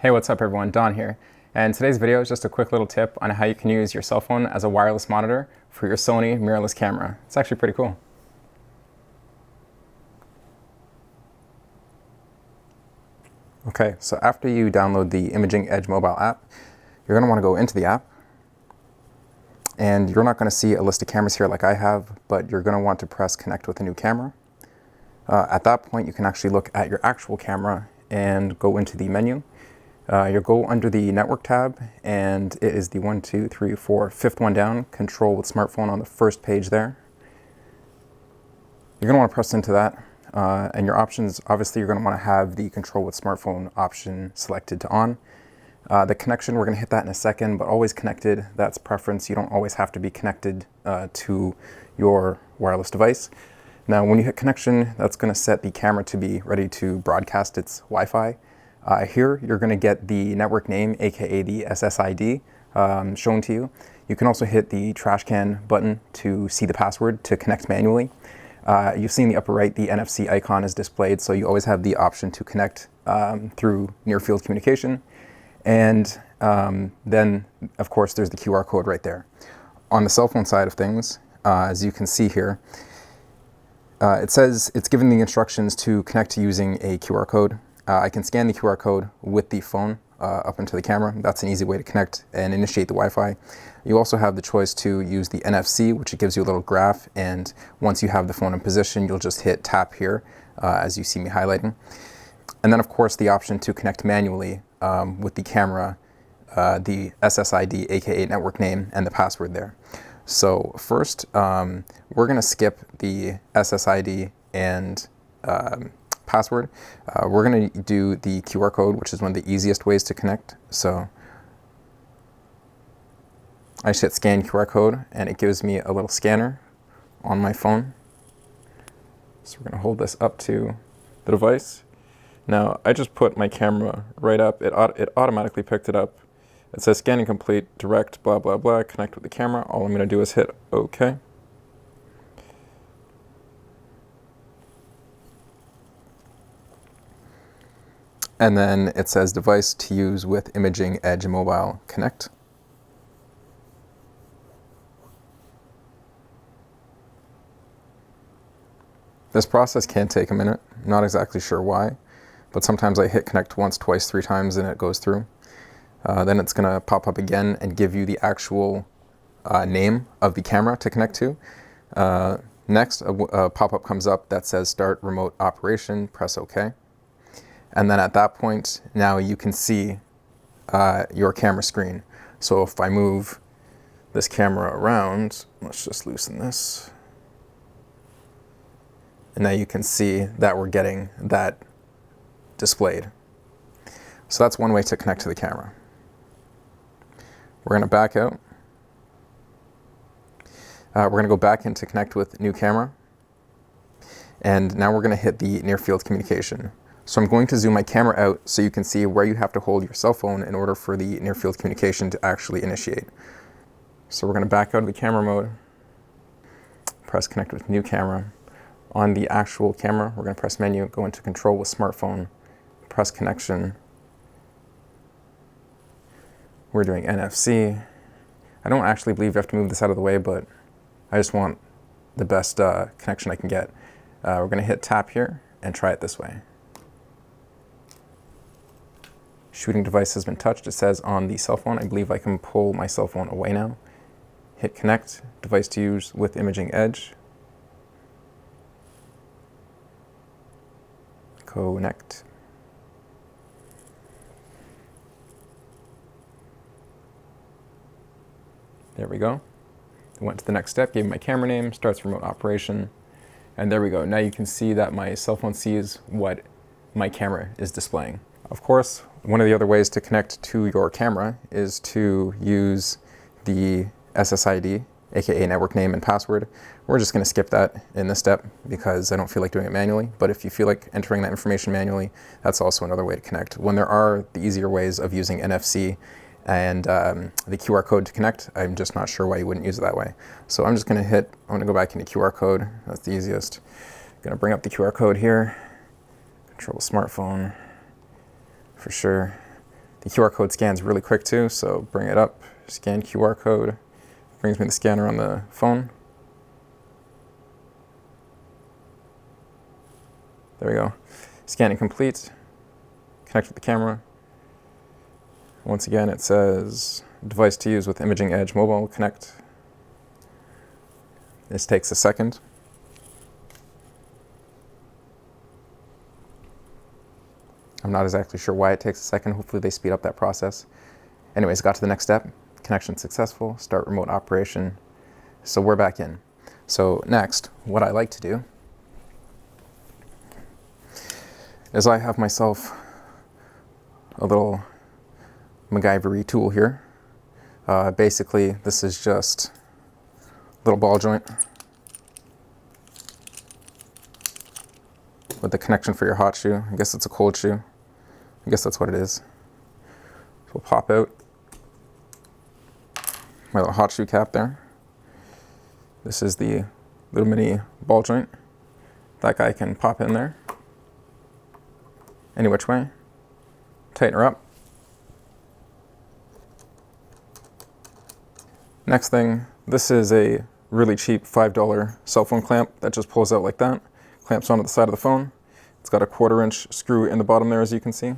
Hey, what's up everyone? Don here. And today's video is just a quick little tip on how you can use your cell phone as a wireless monitor for your Sony mirrorless camera. It's actually pretty cool. Okay, so after you download the Imaging Edge mobile app, you're going to want to go into the app. And you're not going to see a list of cameras here like I have, but you're going to want to press connect with a new camera. At that point, you can actually look at your actual camera and go into the menu. You'll go under the network tab, and it is the 1, 2, 3, 4, fifth one down, control with smartphone on the first page there. You're going to want to press into that, and your options, obviously you're going to want to have the control with smartphone option selected to on. The connection, we're going to hit that in a second, but always connected, that's preference. You don't always have to be connected to your wireless device. Now when you hit connection, that's going to set the camera to be ready to broadcast its Wi-Fi. Here, you're going to get the network name, aka the SSID, shown to you. You can also hit the trash can button to see the password to connect manually. You've seen in the upper right, the NFC icon is displayed, so you always have the option to connect through near-field communication. And then, of course, there's the QR code right there. On the cell phone side of things, as you can see here, it says it's giving the instructions to connect to using a QR code. I can scan the QR code with the phone up into the camera. That's an easy way to connect and initiate the Wi-Fi. You also have the choice to use the NFC, which it gives you a little graph, and once you have the phone in position, you'll just hit tap here, as you see me highlighting. And then, of course, the option to connect manually with the camera, the SSID, aka network name, and the password there. So first, we're going to skip the SSID and password. We're going to do the QR code, which is one of the easiest ways to connect. So I just hit scan QR code, and it gives me a little scanner on my phone. So we're going to hold this up to the device. Now, I just put my camera right up. It automatically picked it up. It says scanning complete, direct, blah, blah, blah, connect with the camera. All I'm going to do is hit OK. And then it says device to use with Imaging Edge Mobile Connect. This process can take a minute. I'm not exactly sure why, but sometimes I hit connect once, twice, 3 times and it goes through. Then it's going to pop up again and give you the actual name of the camera to connect to. Next, a pop-up comes up that says start remote operation, press OK. And then at that point, now you can see your camera screen. So if I move this camera around, let's just loosen this. And now you can see that we're getting that displayed. So that's one way to connect to the camera. We're going to back out. We're going to go back in to connect with new camera. And now we're going to hit the near field communication. So I'm going to zoom my camera out so you can see where you have to hold your cell phone in order for the near field communication to actually initiate. So we're going to back out of the camera mode, press connect with new camera. On the actual camera, we're going to press menu, go into control with smartphone, press connection. We're doing NFC. I don't actually believe you have to move this out of the way, but I just want the best connection I can get. We're going to hit tap here and try it this way. Shooting device has been touched, it says on the cell phone. I believe I can pull my cell phone away now. Hit connect, device to use with Imaging Edge. Connect. There we go. I went to the next step, gave my camera name, starts remote operation, and there we go. Now you can see that my cell phone sees what my camera is displaying. Of course, one of the other ways to connect to your camera is to use the SSID, aka network name and password. We're just going to skip that in this step because I don't feel like doing it manually. But if you feel like entering that information manually, that's also another way to connect. When there are the easier ways of using NFC and the QR code to connect, I'm just not sure why you wouldn't use it that way. So I'm just going to go back into QR code. That's the easiest. I'm going to bring up the QR code here. Control smartphone for sure. The QR code scans really quick too, so bring it up, scan QR code, brings me the scanner on the phone. There we go. Scanning complete. Connect with the camera. Once again, it says device to use with Imaging Edge Mobile. Connect. This takes a second. I'm not exactly sure why it takes a second. Hopefully they speed up that process. Anyways, got to the next step. Connection successful. Start remote operation. So we're back in. So next, what I like to do is I have myself a little MacGyver-y tool here. Basically, this is just a little ball joint with the connection for your hot shoe. I guess it's a cold shoe. I guess that's what it is. So we'll pop out my little hot shoe cap there. This is the little mini ball joint. That guy can pop in there any which way. Tighten her up. Next thing, this is a really cheap $5 cell phone clamp that just pulls out like that. Clamps onto the side of the phone. It's got a 1/4" screw in the bottom there, as you can see.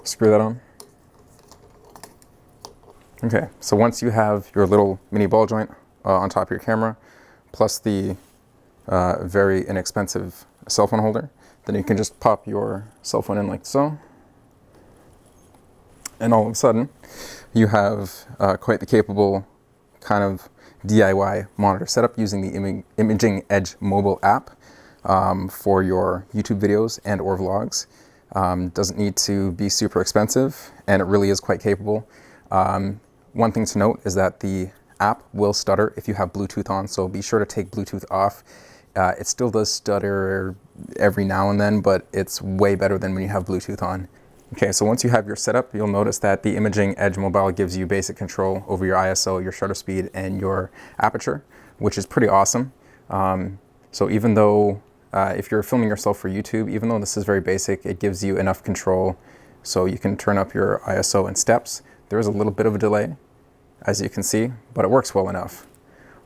Screw that on. Okay, so once you have your little mini ball joint on top of your camera, plus the very inexpensive cell phone holder, then you can just pop your cell phone in like so. And all of a sudden, you have quite the capable kind of DIY monitor setup using the Imaging Edge mobile app for your YouTube videos and or vlogs. Doesn't need to be super expensive, and it really is quite capable. One thing to note is that the app will stutter if you have Bluetooth on, so be sure to take Bluetooth off. It still does stutter every now and then, but it's way better than when you have Bluetooth on. Okay, so once you have your setup, you'll notice that the Imaging Edge Mobile gives you basic control over your ISO, your shutter speed, and your aperture, which is pretty awesome. So even though, if you're filming yourself for YouTube, even though this is very basic, it gives you enough control so you can turn up your ISO in steps. There is a little bit of a delay, as you can see, but it works well enough.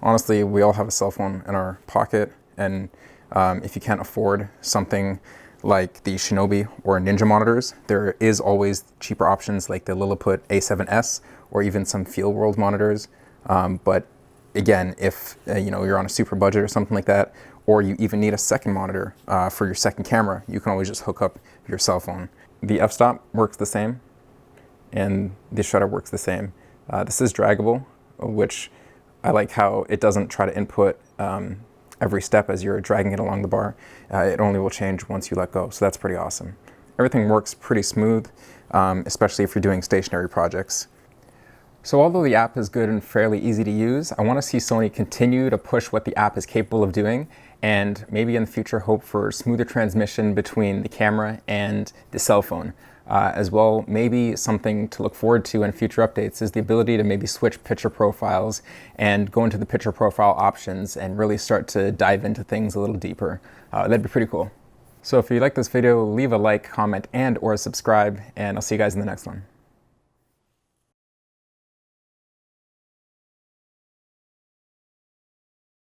Honestly, we all have a cell phone in our pocket, and if you can't afford something like the Shinobi or Ninja monitors, there is always cheaper options like the Lilliput A7S or even some Field World monitors. But again, if you're on a super budget or something like that, or you even need a second monitor for your second camera, you can always just hook up your cell phone. The f-stop works the same, and the shutter works the same. This is draggable, which I like how it doesn't try to input every step as you're dragging it along the bar. It only will change once you let go, so that's pretty awesome. Everything works pretty smooth, especially if you're doing stationary projects. So although the app is good and fairly easy to use, I want to see Sony continue to push what the app is capable of doing, and maybe in the future hope for smoother transmission between the camera and the cell phone. As well, maybe something to look forward to in future updates is the ability to maybe switch picture profiles and go into the picture profile options and really start to dive into things a little deeper. That'd be pretty cool. So if you like this video, leave a like, comment, and or subscribe, and I'll see you guys in the next one.